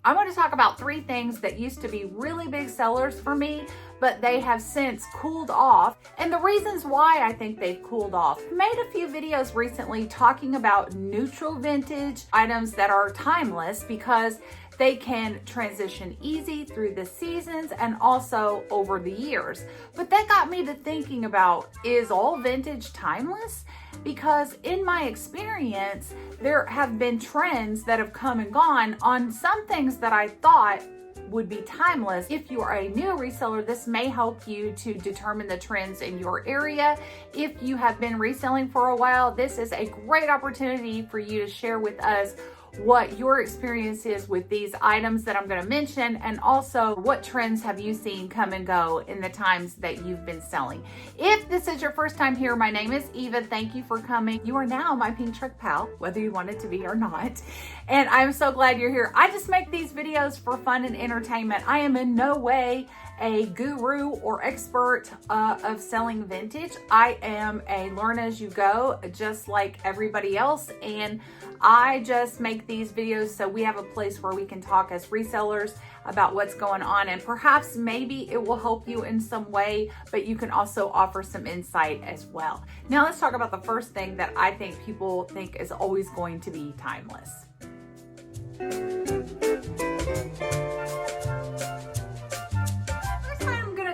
I want to talk about 3 things that used to be really big sellers for me, but they have since cooled off, and the reasons why I think they've cooled off. I made a few videos recently talking about neutral vintage items that are timeless because they can transition easy through the seasons and also over the years. But that got me to thinking about, is all vintage timeless? Because in my experience, there have been trends that have come and gone on some things that I thought would be timeless. If you are a new reseller, this may help you to determine the trends in your area. If you have been reselling for a while, this is a great opportunity for you to share with us what your experience is with these items that I'm going to mention, and also what trends have you seen come and go in the times that you've been selling. If this is your first time here, my name is Eva. Thank you for coming. You are now my pink trick pal, whether you wanted to be or not. And I'm so glad you're here. I just make these videos for fun and entertainment. I am in no way a guru or expert of selling vintage. I am a learn as you go, just like everybody else. And I just make these videos so we have a place where we can talk as resellers about what's going on, and perhaps maybe it will help you in some way, but you can also offer some insight as well. Now let's talk about the first thing that I think people think is always going to be timeless.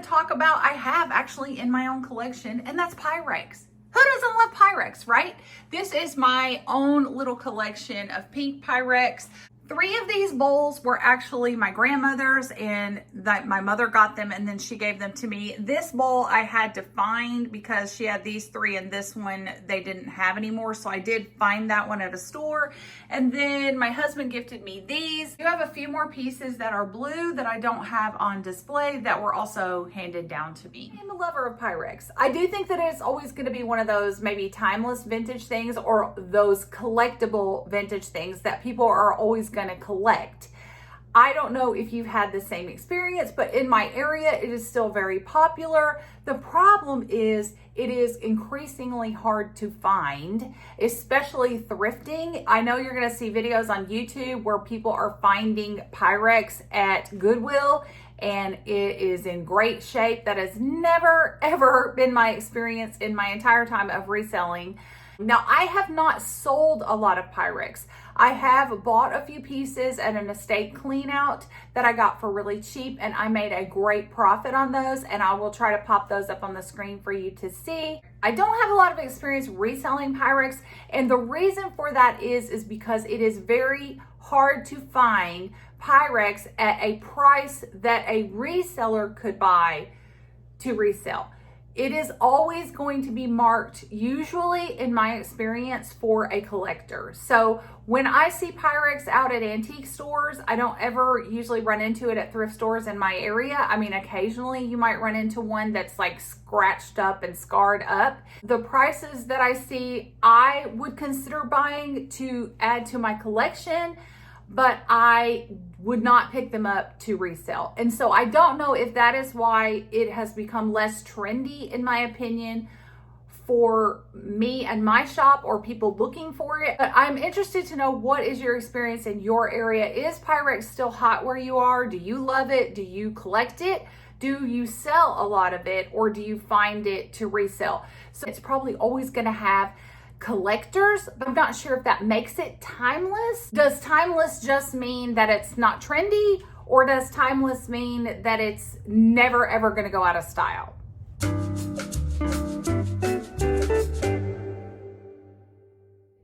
Talk about, I have actually in my own collection, and that's Pyrex. Who doesn't love Pyrex, right? This is my own little collection of pink Pyrex. 3 of these bowls were actually my grandmother's, and that my mother got them and then she gave them to me. This bowl I had to find because she had these 3 and this one they didn't have anymore. So I did find that one at a store. And then my husband gifted me these. You have a few more pieces that are blue that I don't have on display that were also handed down to me. I'm a lover of Pyrex. I do think that it's always going to be one of those maybe timeless vintage things, or those collectible vintage things that people are always going to collect. I don't know if you've had the same experience, but in my area, it is still very popular. The problem is it is increasingly hard to find, especially thrifting. I know you're going to see videos on YouTube where people are finding Pyrex at Goodwill, and it is in great shape. That has never, ever been my experience in my entire time of reselling. Now, I have not sold a lot of Pyrex. I have bought a few pieces at an estate clean out that I got for really cheap, and I made a great profit on those, and I will try to pop those up on the screen for you to see. I don't have a lot of experience reselling Pyrex, and the reason for that is because it is very hard to find Pyrex at a price that a reseller could buy to resell. It is always going to be marked, usually in my experience, for a collector. So when I see Pyrex out at antique stores, I don't ever usually run into it at thrift stores in my area. I mean, occasionally you might run into one that's like scratched up and scarred up. The prices that I see, I would consider buying to add to my collection, but I would not pick them up to resell. And so I don't know if that is why it has become less trendy, in my opinion, for me and my shop, or people looking for it. But I'm interested to know, what is your experience in your area? Is Pyrex still hot where you are? Do you love it? Do you collect it? Do you sell a lot of it, or do you find it to resell? So it's probably always going to have collectors, but I'm not sure if that makes it timeless. Does timeless just mean that it's not trendy, or does timeless mean that it's never ever going to go out of style?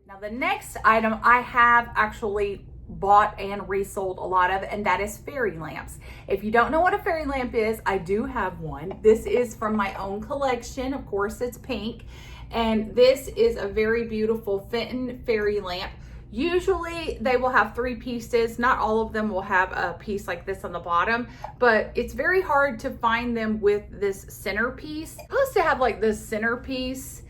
Now, the next item I have actually bought and resold a lot of, and that is fairy lamps. If you don't know what a fairy lamp is, I do have one. This is from my own collection. Of course, it's pink. And this is a very beautiful Fenton fairy lamp. Usually they will have 3 pieces. Not all of them will have a piece like this on the bottom, but it's very hard to find them with this centerpiece. It's supposed to have like this centerpiece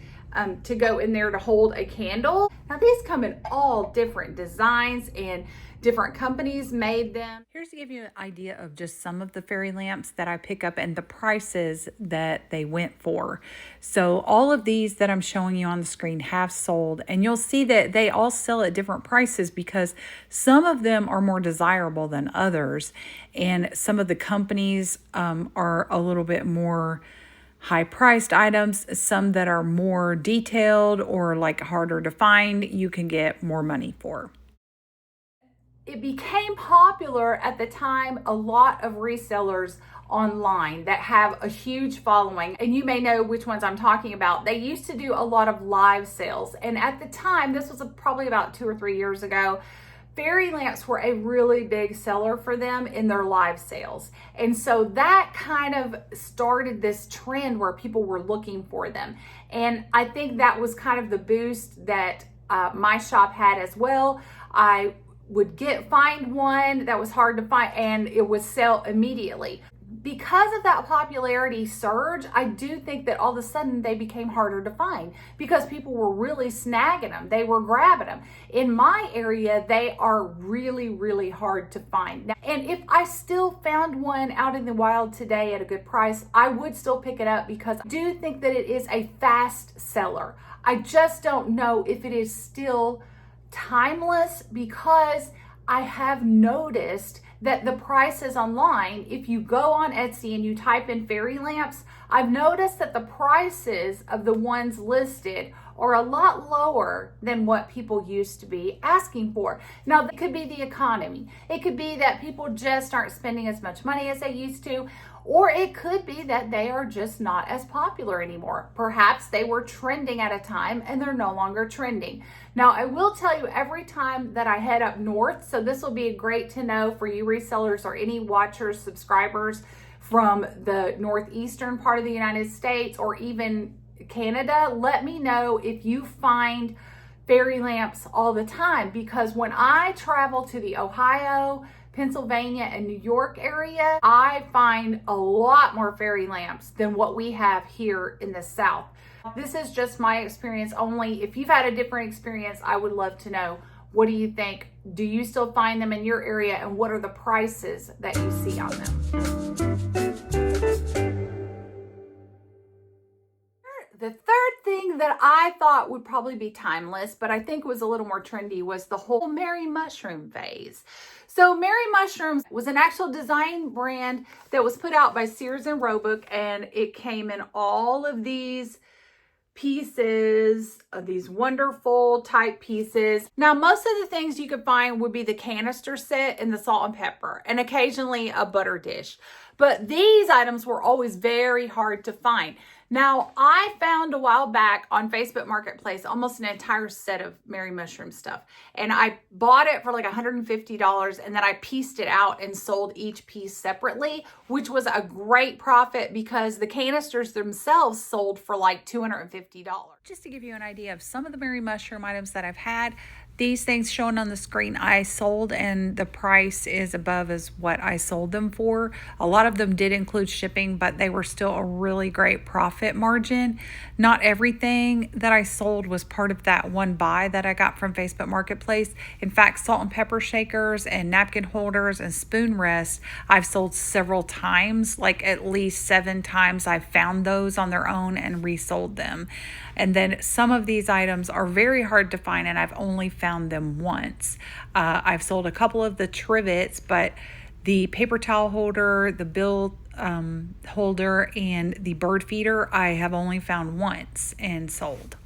to go in there to hold a candle. Now these come in all different designs and different companies made them. Here's to give you an idea of just some of the fairy lamps that I pick up and the prices that they went for. So all of these that I'm showing you on the screen have sold, and you'll see that they all sell at different prices because some of them are more desirable than others, and some of the companies are a little bit more high-priced items. Some that are more detailed or like harder to find, you can get more money for. It became popular at the time, a lot of resellers online that have a huge following, and you may know which ones I'm talking about. They used to do a lot of live sales, and at the time, this was probably about 2 or 3 years ago, fairy lamps were a really big seller for them in their live sales. And so that kind of started this trend where people were looking for them. And I think that was kind of the boost that my shop had as well. I would find one that was hard to find, and it would sell immediately. Because of that popularity surge, I do think that all of a sudden they became harder to find because people were really snagging them. They were grabbing them. In my area, they are really, really hard to find. Now, and if I still found one out in the wild today at a good price, I would still pick it up because I do think that it is a fast seller. I just don't know if it is still timeless because I have noticed that the prices online, if you go on Etsy and you type in fairy lamps, I've noticed that the prices of the ones listed are a lot lower than what people used to be asking for. Now, it could be the economy. It could be that people just aren't spending as much money as they used to, or it could be that they are just not as popular anymore. Perhaps they were trending at a time and they're no longer trending. Now, I will tell you every time that I head up north, so this will be great to know for you resellers or any watchers, subscribers from the northeastern part of the United States or even Canada, let me know if you find fairy lamps all the time, because when I travel to the Ohio, Pennsylvania, and New York area, I find a lot more fairy lamps than what we have here in the South. This is just my experience only. If you've had a different experience, I would love to know. What do you think? Do you still find them in your area, and what are the prices that you see on them? The third thing that I thought would probably be timeless, but I think was a little more trendy, was the whole Mary Mushroom phase. So Mary Mushrooms was an actual design brand that was put out by Sears and Roebuck, and it came in all of these pieces, of these wonderful type pieces. Now, most of the things you could find would be the canister set and the salt and pepper, and occasionally a butter dish. But these items were always very hard to find. Now, I found a while back on Facebook Marketplace almost an entire set of Mary Mushroom stuff. And I bought it for like $150, and then I pieced it out and sold each piece separately, which was a great profit because the canisters themselves sold for like $250. Just to give you an idea of some of the Mary Mushroom items that I've had, these things shown on the screen I sold, and the price is above as what I sold them for. A lot of them did include shipping, but they were still a really great profit margin. Not everything that I sold was part of that one buy that I got from Facebook Marketplace. In fact, salt and pepper shakers and napkin holders and spoon rests, I've sold several times, like at least 7 times I've found those on their own and resold them. And then some of these items are very hard to find, and I've only found them once. I've sold a couple of the trivets, but the paper towel holder, the bill holder, and the bird feeder, I have only found once and sold.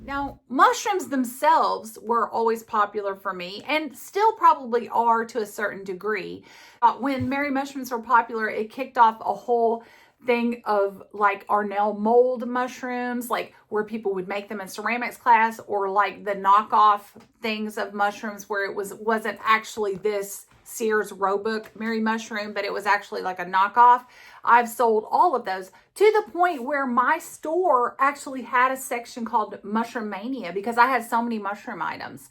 Now, mushrooms themselves were always popular for me, and still probably are to a certain degree. When Mary Mushrooms were popular, it kicked off a whole thing of like Arnell mold mushrooms, like where people would make them in ceramics class, or like the knockoff things of mushrooms where it wasn't actually this Sears Roebuck Mary Mushroom, but it was actually like a knockoff. I've sold all of those to the point where my store actually had a section called Mushroom Mania because I had so many mushroom items.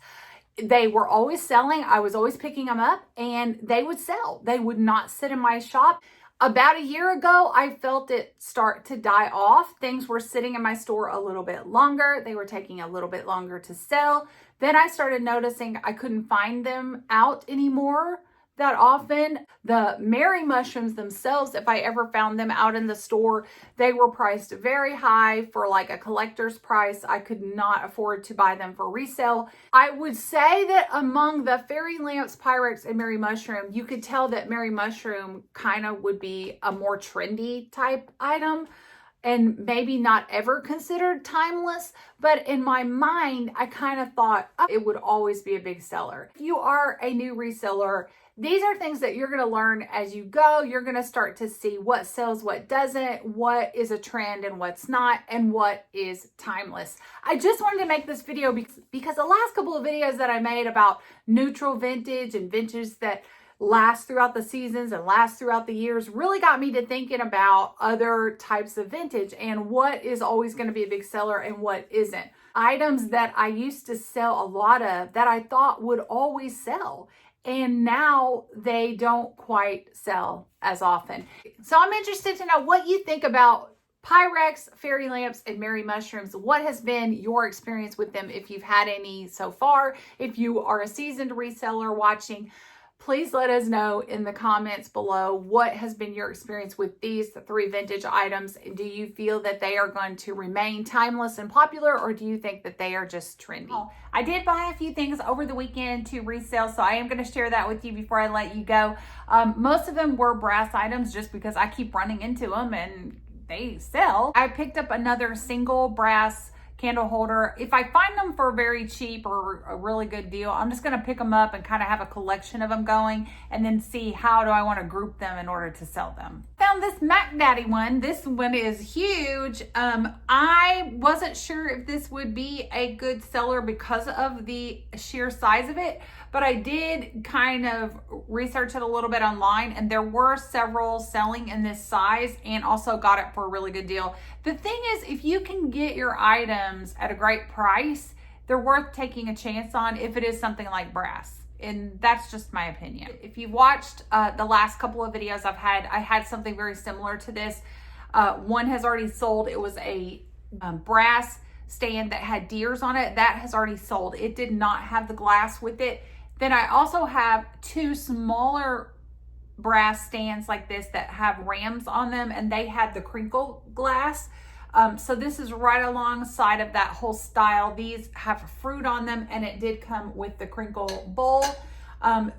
They were always selling. I was always picking them up, and they would sell. They would not sit in my shop. About a year ago, I felt it start to die off. Things were sitting in my store a little bit longer. They were taking a little bit longer to sell. Then I started noticing I couldn't find them out anymore that often. The Mary mushrooms themselves, if I ever found them out in the store, they were priced very high for like a collector's price. I could not afford to buy them for resale. I would say that among the fairy lamps, Pyrex, and Mary mushroom, you could tell that Mary mushroom kind of would be a more trendy type item and maybe not ever considered timeless, but in my mind, I kind of thought it would always be a big seller. If you are a new reseller, these are things that you're going to learn as you go. You're going to start to see what sells, what doesn't, what is a trend and what's not, and what is timeless. I just wanted to make this video because the last couple of videos that I made about neutral vintage and vintage that last throughout the seasons and last throughout the years really got me to thinking about other types of vintage and what is always going to be a big seller and what isn't. Items that I used to sell a lot of that I thought would always sell, and now they don't quite sell as often. So I'm interested to know what you think about Pyrex, fairy lamps, and Mary mushrooms. What has been your experience with them if you've had any so far? If you are a seasoned reseller watching, please let us know in the comments below what has been your experience with these three vintage items. Do you feel that they are going to remain timeless and popular, or do you think that they are just trendy? I did buy a few things over the weekend to resell, so I am going to share that with you before I let you go. Most of them were brass items just because I keep running into them and they sell. I picked up another single brass candle holder. If I find them for very cheap or a really good deal, I'm just going to pick them up and kind of have a collection of them going and then see how do I want to group them in order to sell them. Found this Mac Daddy one. This one is huge. I wasn't sure if this would be a good seller because of the sheer size of it, but I did kind of research it a little bit online, and there were several selling in this size and also got it for a really good deal. The thing is, if you can get your items at a great price, they're worth taking a chance on if it is something like brass. And that's just my opinion. If you watched the last couple of videos I had something very similar to this. One has already sold. It was a brass stand that had deers on it. That has already sold. It did not have the glass with it. Then I also have two smaller brass stands like this that have rams on them, and they had the crinkle glass. So this is right alongside of that whole style. These have fruit on them, and it did come with the crinkle bowl.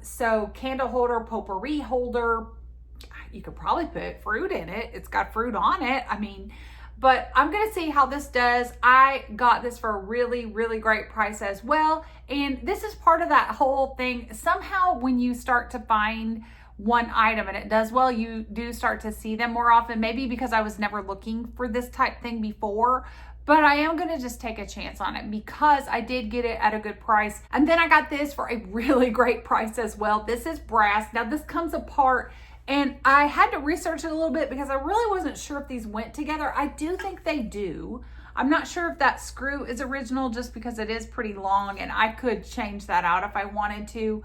So candle holder, potpourri holder, you could probably put fruit in it. It's got fruit on it. I mean, but I'm going to see how this does. I got this for a really, really great price as well. And this is part of that whole thing. Somehow when you start to find one item and it does well, you do start to see them more often. Maybe because I was never looking for this type thing before, but I am going to just take a chance on it because I did get it at a good price. And then I got this for a really great price as well. This is brass. Now this comes apart, and I had to research it a little bit because I really wasn't sure if these went together. I do think they do. I'm not sure if that screw is original just because it is pretty long, and I could change that out if I wanted to.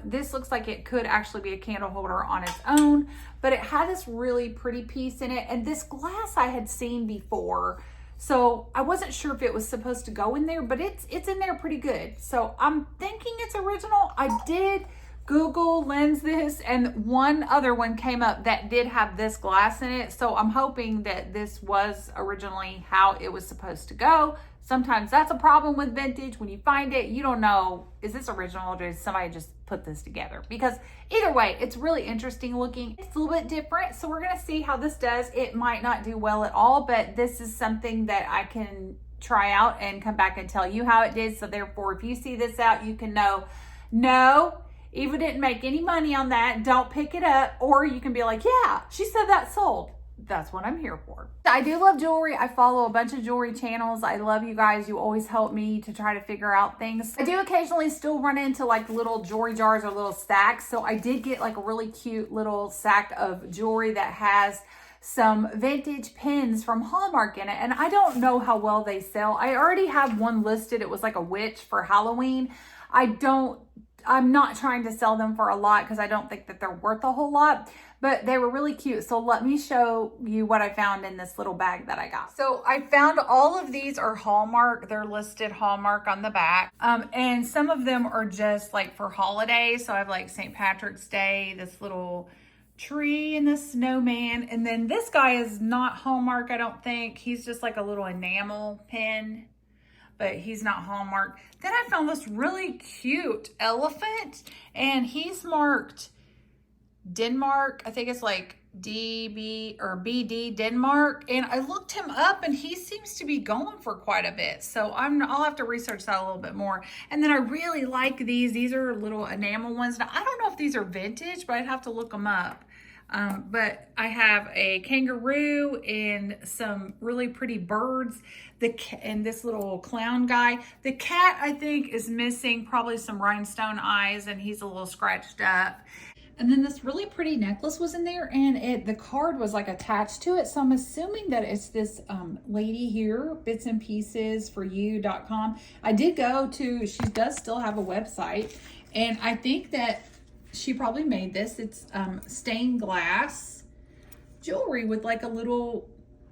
This looks like it could actually be a candle holder on its own, but it had this really pretty piece in it, and this glass I had seen before. So I wasn't sure if it was supposed to go in there, but it's in there pretty good. So I'm thinking it's original. I did Google lens this, and one other one came up that did have this glass in it. So I'm hoping that this was originally how it was supposed to go. Sometimes that's a problem with vintage. When you find it, you don't know, is this original or did somebody just put this together? Because either way, it's really interesting looking. It's a little bit different. So we're going to see how this does. It might not do well at all, but this is something that I can try out and come back and tell you how it did. So therefore, if you see this out, you can know, no, Eva didn't make any money on that. Don't pick it up. Or you can be like, yeah, she said that sold. That's what I'm here for. I do love jewelry. I follow a bunch of jewelry channels. I love you guys. You always help me to try to figure out things. I do occasionally still run into like little jewelry jars or little stacks. So I did get like a really cute little sack of jewelry that has some vintage pins from Hallmark in it. And I don't know how well they sell. I already have one listed. It was like a witch for Halloween. I I'm not trying to sell them for a lot because I don't think that they're worth a whole lot, but they were really cute. So let me show you what I found in this little bag that I got. So I found all of these are Hallmark. They're listed Hallmark on the back. And some of them are just like for holidays. So I have like St. Patrick's Day, this little tree and the snowman. And then this guy is not Hallmark, I don't think. He's just like a little enamel pin, but he's not Hallmark. Then I found this really cute elephant, and he's marked Denmark. I think it's like DB or BD Denmark. And I looked him up and he seems to be going for quite a bit. So I'll have to research that a little bit more. And then I really like these. These are little enamel ones. Now, I don't know if these are vintage, but I'd have to look them up. But I have a kangaroo and some really pretty birds, and this little clown guy. The cat, I think, is missing probably some rhinestone eyes, and he's a little scratched up. And then this really pretty necklace was in there, and the card was like attached to it. So I'm assuming that it's this lady here, bitsandpiecesforyou.com. I did go to, she does still have a website, and I think that she probably made this. It's stained glass jewelry with like a little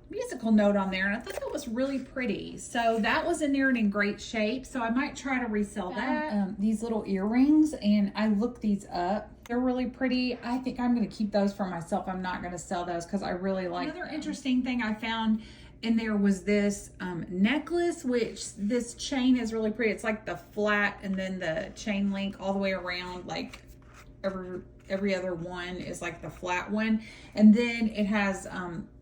musical note on there, and I thought that was really pretty. So that was in there and in great shape. So I might try to resell that. These little earrings, and I looked these up. They're really pretty. I think I'm going to keep those for myself. I'm not going to sell those because I really like them. Another interesting thing I found in there was this necklace, which this chain is really pretty. It's like the flat and then the chain link all the way around, like every other one is like the flat one, and then it has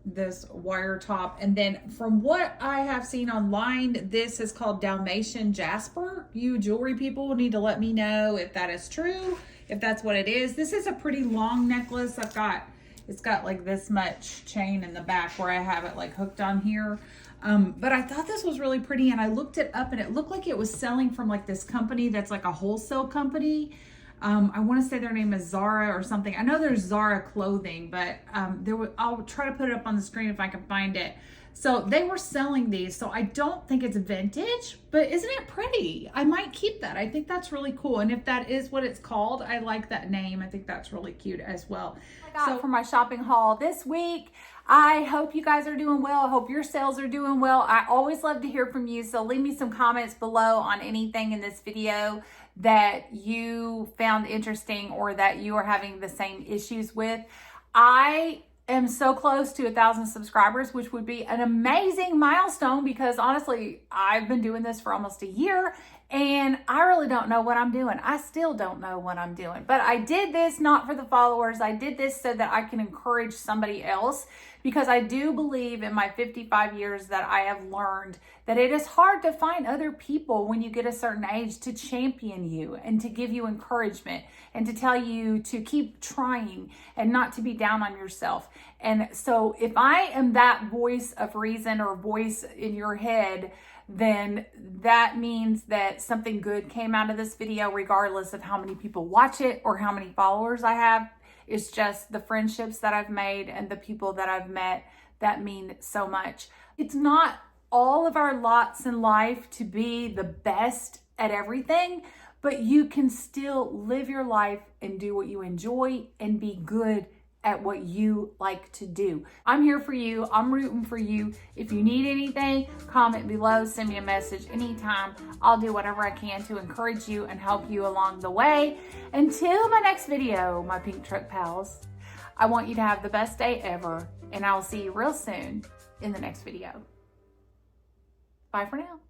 this wire top. And then from what I have seen online, this is called Dalmatian Jasper. You jewelry people need to let me know if that is true, if that's what it is. This is a pretty long necklace. It's got like this much chain in the back where I have it like hooked on here. But I thought this was really pretty, and I looked it up, and it looked like it was selling from like this company that's like a wholesale company. I want to say their name is Zara or something. I know there's Zara clothing, but I'll try to put it up on the screen if I can find it. So they were selling these. So I don't think it's vintage, but isn't it pretty? I might keep that. I think that's really cool. And if that is what it's called, I like that name. I think that's really cute as well. So for my shopping haul this week, I hope you guys are doing well. I hope your sales are doing well. I always love to hear from you. So leave me some comments below on anything in this video that you found interesting or that you are having the same issues with. I am so close to 1,000 subscribers, which would be an amazing milestone because honestly, I've been doing this for almost a year and I really don't know what I'm doing. I still don't know what I'm doing, but I did this not for the followers. I did this so that I can encourage somebody else, because I do believe in my 55 years that I have learned that it is hard to find other people when you get a certain age to champion you and to give you encouragement and to tell you to keep trying and not to be down on yourself. And so if I am that voice of reason or voice in your head, then that means that something good came out of this video, regardless of how many people watch it or how many followers I have. It's just the friendships that I've made and the people that I've met that mean so much. It's not all of our lots in life to be the best at everything, but you can still live your life and do what you enjoy and be good at what you like to do. I'm here for you. I'm rooting for you. If you need anything, comment below, send me a message anytime. I'll do whatever I can to encourage you and help you along the way. Until my next video, my Pink Truck Pals, I want you to have the best day ever, and I will see you real soon in the next video. Bye for now.